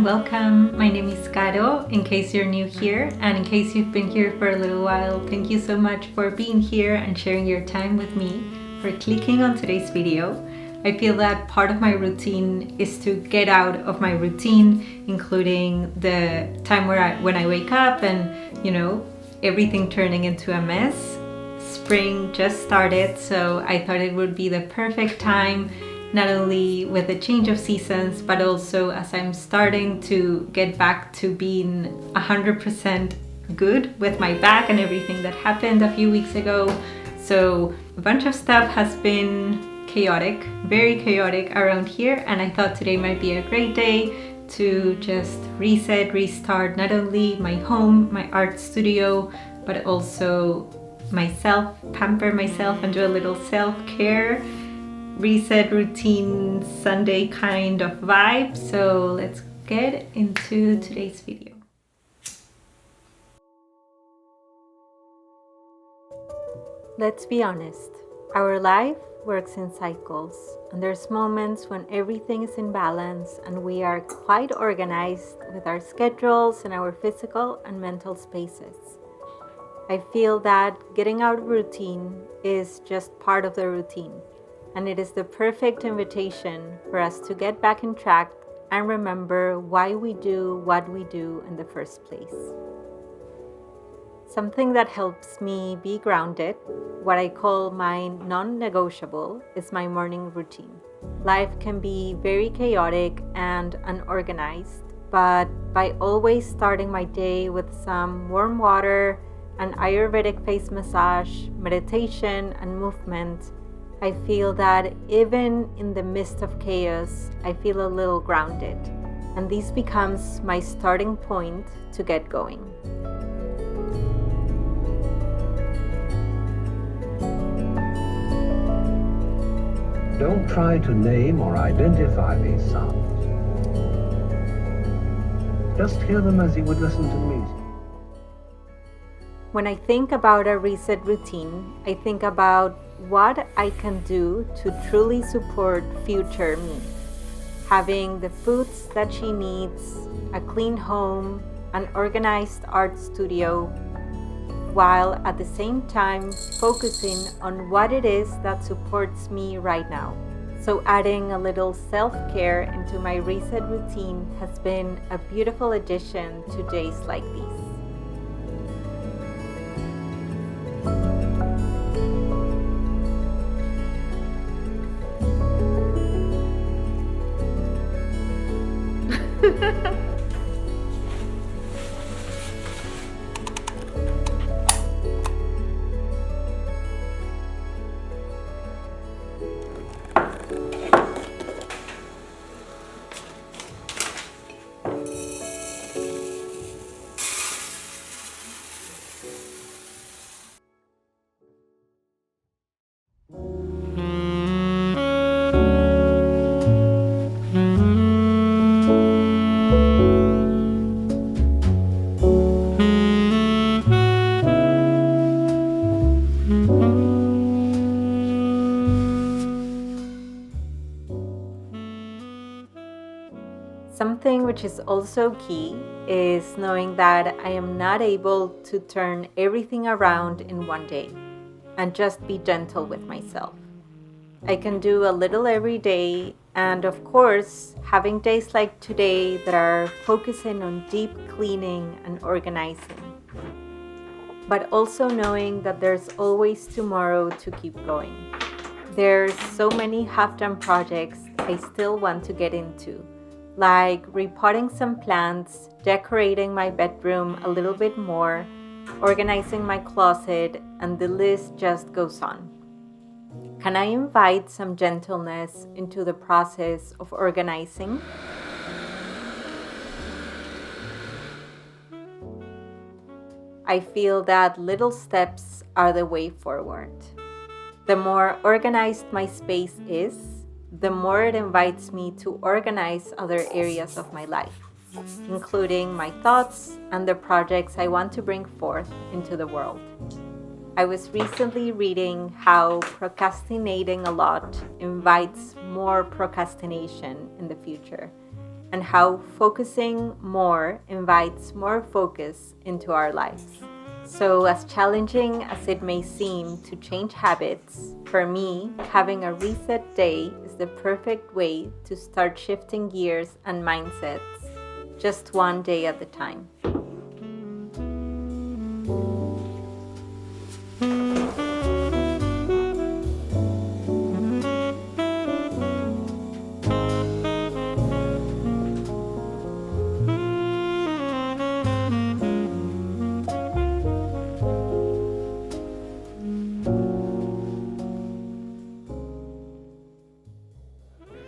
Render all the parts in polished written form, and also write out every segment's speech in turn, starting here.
everyone, welcome. My name is Caro, in case you're new here, and in case you've been here for a little while, thank you so much for being here and sharing your time with me, for clicking on today's video. I feel that part of my routine is to get out of my routine, including the time when I wake up and, everything turning into a mess. Spring just started, so I thought it would be the perfect time, not only with the change of seasons, but also as I'm starting to get back to being 100% good with my back and everything that happened a few weeks ago. So a bunch of stuff has been chaotic, very chaotic around here, and I thought today might be a great day to just reset, restart not only my home, my art studio, but also myself, pamper myself and do a little self-care, reset routine Sunday kind of vibe. So let's get into today's video. Let's be honest, our life works in cycles, and there's moments when everything is in balance and we are quite organized with our schedules and our physical and mental spaces. I feel that getting out of routine is just part of the routine, and it is the perfect invitation for us to get back in track and remember why we do what we do in the first place. Something that helps me be grounded, what I call my non-negotiable, is my morning routine. Life can be very chaotic and unorganized, but by always starting my day with some warm water, an Ayurvedic face massage, meditation, and movement, I feel that even in the midst of chaos, I feel a little grounded, and this becomes my starting point to get going. Don't try to name or identify these sounds. Just hear them as you would listen to music. When I think about a reset routine, I think about what I can do to truly support future me. Having the foods that she needs, a clean home, an organized art studio, while at the same time focusing on what it is that supports me right now. So adding a little self-care into my reset routine has been a beautiful addition to days like these. Something which is also key is knowing that I am not able to turn everything around in one day, and just be gentle with myself. I can do a little every day, and of course, having days like today that are focusing on deep cleaning and organizing. But also knowing that there's always tomorrow to keep going. There's so many half-done projects I still want to get into, like repotting some plants, decorating my bedroom a little bit more, organizing my closet, and the list just goes on. Can I invite some gentleness into the process of organizing? I feel that little steps are the way forward. The more organized my space is, the more it invites me to organize other areas of my life, including my thoughts and the projects I want to bring forth into the world. I was recently reading how procrastinating a lot invites more procrastination in the future, and how focusing more invites more focus into our lives. So as challenging as it may seem to change habits, for me, having a reset day is the perfect way to start shifting gears and mindsets, just one day at a time.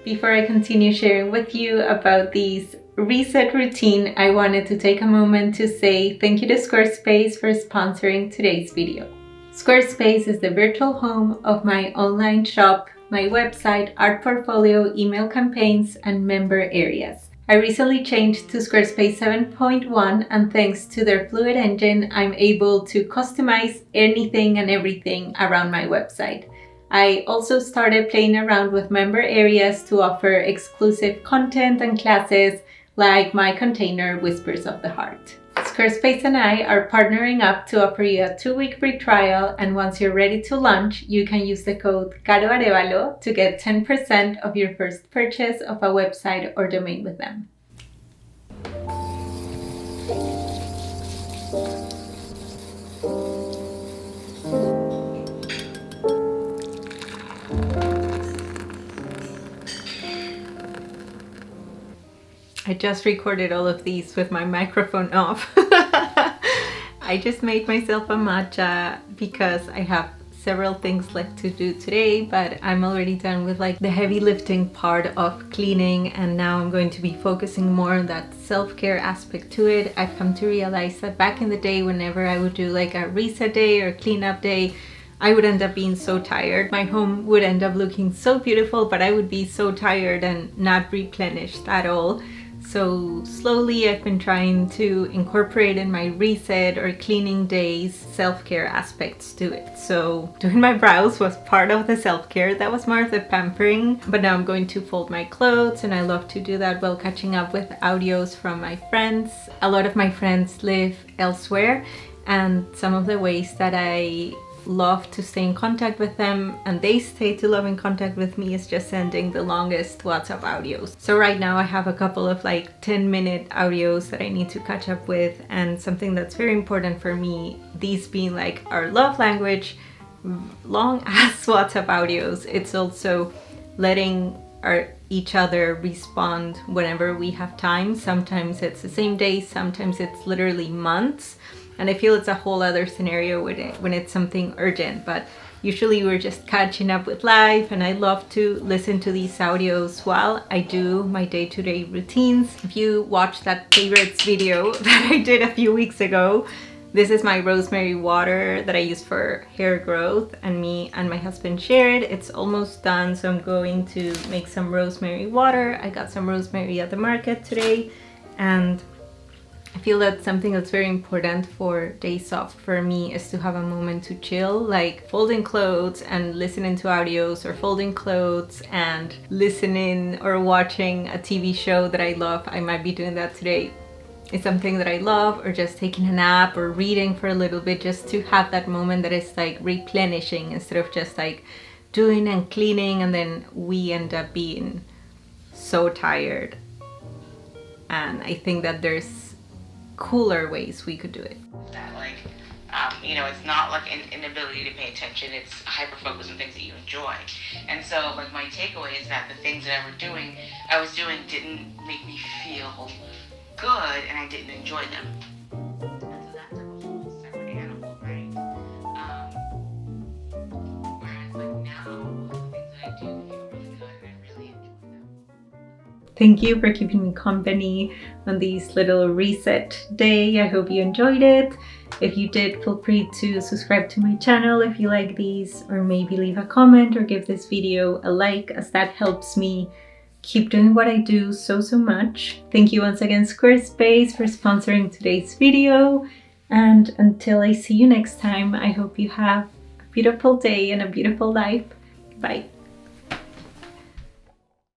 Before I continue sharing with you about these reset routine, I wanted to take a moment to say thank you to Squarespace for sponsoring today's video. Squarespace is the virtual home of my online shop, my website, art portfolio, email campaigns, and member areas. I recently changed to Squarespace 7.1, and thanks to their Fluid engine, I'm able to customize anything and everything around my website. I also started playing around with member areas to offer exclusive content and classes like my container Whispers of the Heart. Squarespace and I are partnering up to offer you a 2-week free trial, and once you're ready to launch, you can use the code Caro Arevalo to get 10% of your first purchase of a website or domain with them. I just recorded all of these with my microphone off. I just made myself a matcha because I have several things left to do today, but I'm already done with like the heavy lifting part of cleaning, and now I'm going to be focusing more on that self-care aspect to it. I've come to realize that back in the day, whenever I would do like a reset day or cleanup day, I would end up being so tired. My home would end up looking so beautiful, but I would be so tired and not replenished at all. So slowly I've been trying to incorporate in my reset or cleaning days self-care aspects to it. So doing my brows was part of the self-care. That was more of the pampering. But now I'm going to fold my clothes, and I love to do that while catching up with audios from my friends. A lot of my friends live elsewhere, and some of the ways that I love to stay in contact with them and they stay to love in contact with me is just sending the longest WhatsApp audios. So right now I have a couple of like 10-minute audios that I need to catch up with, and something that's very important for me, these being like our love language, long ass WhatsApp audios, it's also letting each other respond whenever we have time. Sometimes it's the same day, sometimes it's literally months. And I feel it's a whole other scenario when it's something urgent, but usually we're just catching up with life, and I love to listen to these audios while I do my day-to-day routines. If you watched that favorites video that I did a few weeks ago, this is my rosemary water that I use for hair growth, and me and my husband share it. It's almost done, so I'm going to make some rosemary water. I got some rosemary at the market today, and I feel that something that's very important for days off for me is to have a moment to chill, like folding clothes and listening to audios, or folding clothes and listening or watching a TV show that I love. I might be doing that today. It's something that I love, or just taking a nap or reading for a little bit, just to have that moment that is like replenishing instead of just like doing and cleaning, and then we end up being so tired. And I think that there's cooler ways we could do it. That it's not like an inability to pay attention, it's hyper focus on things that you enjoy. And so like my takeaway is that the things that I was doing didn't make me feel good, and I didn't enjoy them. And so that's like a whole separate animal, right? Whereas like now, all the things that I do feel really good, and I really enjoy them. Thank you for keeping me company on this little reset day. I hope you enjoyed it. If you did, feel free to subscribe to my channel if you like these, or maybe leave a comment or give this video a like, as that helps me keep doing what I do so much. Thank you once again, Squarespace, for sponsoring today's video. And until I see you next time, I hope you have a beautiful day and a beautiful life. Bye.